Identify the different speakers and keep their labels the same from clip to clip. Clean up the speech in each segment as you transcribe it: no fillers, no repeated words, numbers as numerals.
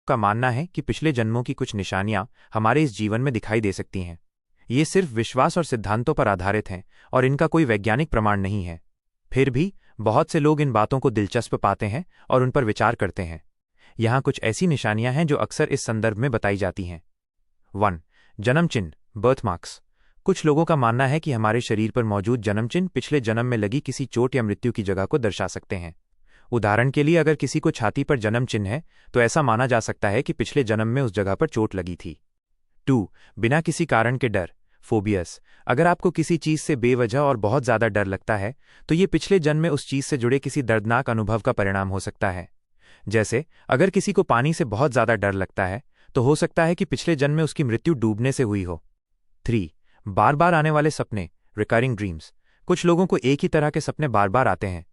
Speaker 1: का मानना है कि पिछले जन्मों की कुछ निशानियां हमारे इस जीवन में दिखाई दे सकती हैं। ये सिर्फ विश्वास और सिद्धांतों पर आधारित हैं और इनका कोई वैज्ञानिक प्रमाण नहीं है। फिर भी बहुत से लोग इन बातों को दिलचस्प पाते हैं और उन पर विचार करते हैं। यहाँ कुछ ऐसी निशानियां हैं जो अक्सर इस संदर्भ में बताई जाती हैं। 1. जन्म चिन्ह, बर्थ मार्क्स। कुछ लोगों का मानना है कि हमारे शरीर पर मौजूद जन्म चिन्ह पिछले जन्म में लगी किसी चोट या मृत्यु की जगह को दर्शा सकते हैं। उदाहरण के लिए, अगर किसी को छाती पर जन्म चिन्ह है तो ऐसा माना जा सकता है कि पिछले जन्म में उस जगह पर चोट लगी थी। 2. बिना किसी कारण के डर, फोबियस। अगर आपको किसी चीज से बेवजह और बहुत ज्यादा डर लगता है तो ये पिछले जन्म में उस चीज से जुड़े किसी दर्दनाक अनुभव का परिणाम हो सकता है। जैसे अगर किसी को पानी से बहुत ज्यादा डर लगता है तो हो सकता है कि पिछले जन्म में उसकी मृत्यु डूबने से हुई हो। 3. बार बार आने वाले सपने, रिकरिंग ड्रीम्स। कुछ लोगों को एक ही तरह के सपने बार बार आते हैं।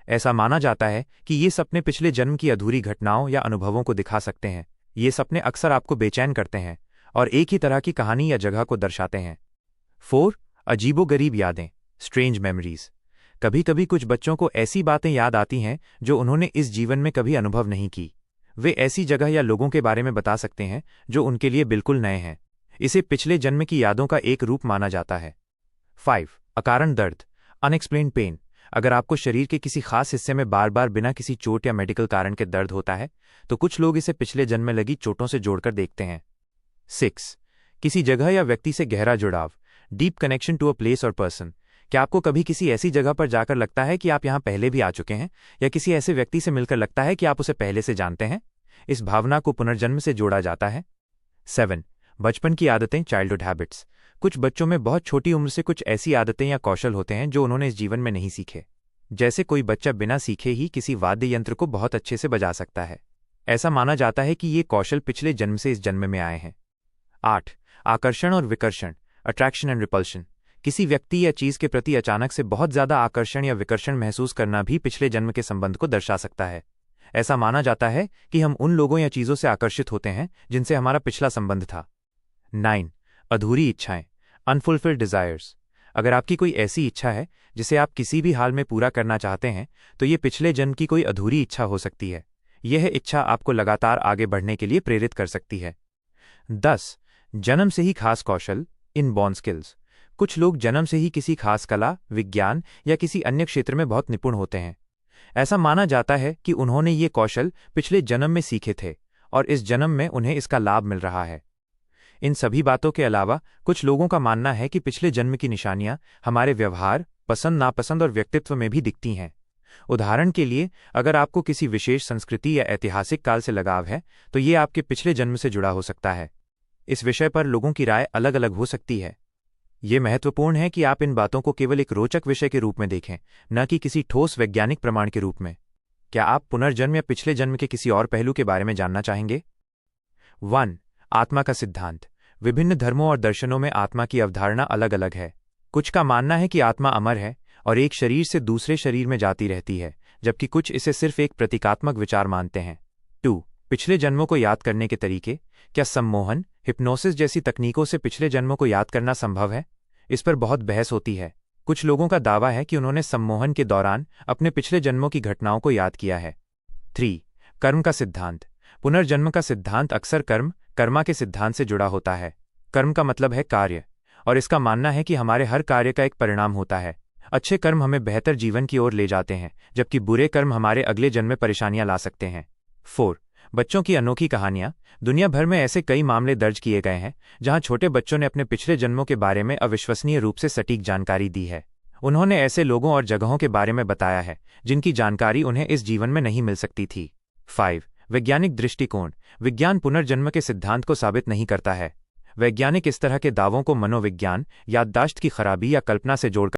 Speaker 1: ऐसा माना जाता है कि ये सपने पिछले जन्म की अधूरी घटनाओं या अनुभवों को दिखा सकते हैं। ये सपने अक्सर आपको बेचैन करते हैं और एक ही तरह की कहानी या जगह को दर्शाते हैं। 4. अजीबोगरीब यादें, स्ट्रेंज मेमोरीज। कभी कभी कुछ बच्चों को ऐसी बातें याद आती हैं जो उन्होंने इस जीवन में कभी अनुभव नहीं की। वे ऐसी जगह या लोगों के बारे में बता सकते हैं जो उनके लिए बिल्कुल नए हैं। इसे पिछले जन्म की यादों का एक रूप माना जाता है। 5. अकारण दर्द, अनएक्सप्लेन्ड पेन। अगर आपको शरीर के किसी खास हिस्से में बार बार बिना किसी चोट या मेडिकल कारण के दर्द होता है तो कुछ लोग इसे पिछले जन्म में लगी चोटों से जोड़कर देखते हैं। 6. किसी जगह या व्यक्ति से गहरा जुड़ाव, deep connection to a place और पर्सन। क्या आपको कभी किसी ऐसी जगह पर जाकर लगता है कि आप यहां पहले भी आ चुके हैं, या किसी ऐसे व्यक्ति से मिलकर लगता है कि आप उसे पहले से जानते हैं? इस भावना को पुनर्जन्म से जोड़ा जाता है। 7. बचपन की आदतें, चाइल्डहुड हैबिट्स। कुछ बच्चों में बहुत छोटी उम्र से कुछ ऐसी आदतें या कौशल होते हैं जो उन्होंने इस जीवन में नहीं सीखे। जैसे कोई बच्चा बिना सीखे ही किसी वाद्य यंत्र को बहुत अच्छे से बजा सकता है। ऐसा माना जाता है कि ये कौशल पिछले जन्म से इस जन्म में आए हैं। 8. आकर्षण और विकर्षण, अट्रैक्शन एंड रिपल्शन। किसी व्यक्ति या चीज के प्रति अचानक से बहुत ज्यादा आकर्षण या विकर्षण महसूस करना भी पिछले जन्म के संबंध को दर्शा सकता है। ऐसा माना जाता है कि हम उन लोगों या चीजों से आकर्षित होते हैं जिनसे हमारा पिछला संबंध था। 9. अधूरी इच्छाएं, अनफुलफिल्ड डिजायर्स। अगर आपकी कोई ऐसी इच्छा है जिसे आप किसी भी हाल में पूरा करना चाहते हैं तो ये पिछले जन्म की कोई अधूरी इच्छा हो सकती है। यह इच्छा आपको लगातार आगे बढ़ने के लिए प्रेरित कर सकती है। 10. जन्म से ही खास कौशल, इनबॉर्न स्किल्स। कुछ लोग जन्म से ही किसी खास कला, विज्ञान या किसी अन्य क्षेत्र में बहुत निपुण होते हैं। ऐसा माना जाता है कि उन्होंने ये कौशल पिछले जन्म में सीखे थे और इस जन्म में उन्हें इसका लाभ मिल रहा है। इन सभी बातों के अलावा कुछ लोगों का मानना है कि पिछले जन्म की निशानियां हमारे व्यवहार, पसंद नापसंद और व्यक्तित्व में भी दिखती हैं। उदाहरण के लिए, अगर आपको किसी विशेष संस्कृति या ऐतिहासिक काल से लगाव है तो ये आपके पिछले जन्म से जुड़ा हो सकता है। इस विषय पर लोगों की राय अलग अलग हो सकती है। ये महत्वपूर्ण है कि आप इन बातों को केवल एक रोचक विषय के रूप में देखें, न कि किसी ठोस वैज्ञानिक प्रमाण के रूप में। क्या आप पुनर्जन्म या पिछले जन्म के किसी और पहलू के बारे में जानना चाहेंगे? 1. आत्मा का सिद्धांत। विभिन्न धर्मों और दर्शनों में आत्मा की अवधारणा अलग अलग है। कुछ का मानना है कि आत्मा अमर है और एक शरीर से दूसरे शरीर में जाती रहती है, जबकि कुछ इसे सिर्फ एक प्रतीकात्मक विचार मानते हैं। 2. पिछले जन्मों को याद करने के तरीके। क्या सम्मोहन, हिप्नोसिस जैसी तकनीकों से पिछले जन्मों को याद करना संभव है? इस पर बहुत बहस होती है। कुछ लोगों का दावा है कि उन्होंने सम्मोहन के दौरान अपने पिछले जन्मों की घटनाओं को याद किया है। 3. कर्म का सिद्धांत। पुनर्जन्म का सिद्धांत अक्सर कर्मा के सिद्धांत से जुड़ा होता है। कर्म का मतलब है कार्य, और इसका मानना है कि हमारे हर कार्य का एक परिणाम होता है। अच्छे कर्म हमें बेहतर जीवन की ओर ले जाते हैं, जबकि बुरे कर्म हमारे अगले जन्म में परेशानियां ला सकते हैं। 4. बच्चों की अनोखी कहानियां। दुनिया भर में ऐसे कई मामले दर्ज किए गए हैं जहां छोटे बच्चों ने अपने पिछले जन्मों के बारे में अविश्वसनीय रूप से सटीक जानकारी दी है। उन्होंने ऐसे लोगों और जगहों के बारे में बताया है जिनकी जानकारी उन्हें इस जीवन में नहीं मिल सकती थी। 5. वैज्ञानिक दृष्टिकोण। विज्ञान पुनर्जन्म के सिद्धांत को साबित नहीं करता है। वैज्ञानिक इस तरह के दावों को मनोविज्ञान, याददाश्त की खराबी या कल्पना से जोड़कर